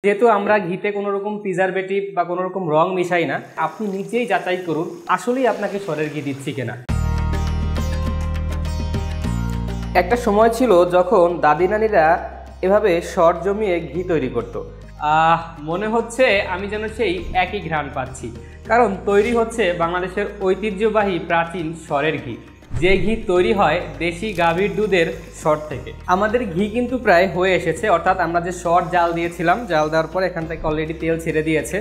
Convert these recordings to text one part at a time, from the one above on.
যেহেতু আমরা ঘিতে কোনো রকম প্রিজারভেটিভ বা কোনো রকম রং মিশাই না, আপনি নিজেই যাচাই করুন আসলেই আপনাকে সরের ঘি দিচ্ছি কিনা। একটা সময় ছিল যখন দাদি নানিরা এভাবে সর জমিয়ে ঘি তৈরি করত। মনে হচ্ছে আমি যেন সেই একই ঘ্রাণ পাচ্ছি, কারণ তৈরি হচ্ছে বাংলাদেশের ঐতিহ্যবাহী প্রাচীন সরের ঘি, যে ঘি তৈরি হয় দেশি গাভীর দুধের সর থেকে। আমাদের ঘি কিন্তু প্রায় হয়ে এসেছে, অর্থাৎ আমরা যে সর জাল দিয়েছিলাম, জাল দেওয়ার পর এখান থেকে অলরেডি তেল ছেড়ে দিয়েছে।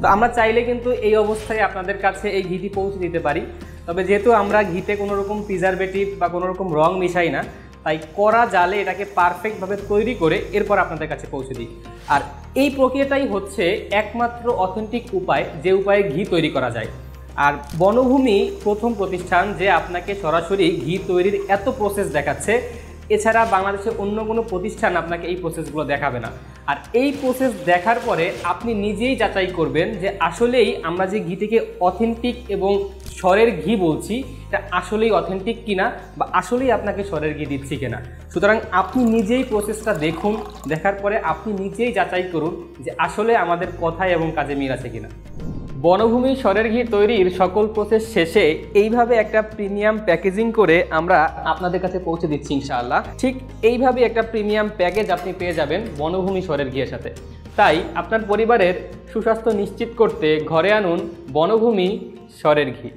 তো আমরা চাইলে কিন্তু এই অবস্থায় আপনাদের কাছে এই ঘিটি পৌঁছে দিতে পারি, তবে যেহেতু আমরা ঘিতে কোনো রকম প্রিজারভেটিভ বা কোনো রকম রং মিশাই না, তাই কড়া জালে এটাকে পারফেক্টভাবে তৈরি করে এরপর আপনাদের কাছে পৌঁছে দিই। আর এই প্রক্রিয়াটাই হচ্ছে একমাত্র অথেন্টিক উপায়, যে উপায়ে ঘি তৈরি করা যায়। আর বনভূমি প্রথম প্রতিষ্ঠান যে আপনাকে সরাসরি ঘি তৈরির এত প্রসেস দেখাচ্ছে, এছাড়া বাংলাদেশে অন্য কোনো প্রতিষ্ঠান আপনাকে এই প্রসেসগুলো দেখাবে না। আর এই প্রসেস দেখার পরে আপনি নিজেই যাচাই করবেন যে আসলেই আমরা যে ঘিটিকে অথেন্টিক এবং সরের ঘি বলছি, এটা আসলেই অথেন্টিক কিনা বা আসলেই আপনাকে সরের ঘি দিচ্ছি কিনা। সুতরাং আপনি নিজেই প্রসেসটা দেখুন, দেখার পরে আপনি নিজেই যাচাই করুন যে আসলে আমাদের কথায় এবং কাজে মিল আছে কিনা। বনভূমি সরের ঘি তৈরির সকল প্রসেস শেষে এইভাবে একটা প্রিমিয়াম প্যাকেজিং করে আমরা আপনাদের কাছে পৌঁছে দিচ্ছি ইনশাআল্লাহ। ঠিক এইভাবে একটা প্রিমিয়াম প্যাকেজ আপনি পেয়ে যাবেন বনভূমি সরের ঘিয়ের সাথে। তাই আপনার পরিবারের সুস্বাস্থ্য নিশ্চিত করতে ঘরে আনুন বনভূমি সরের ঘি।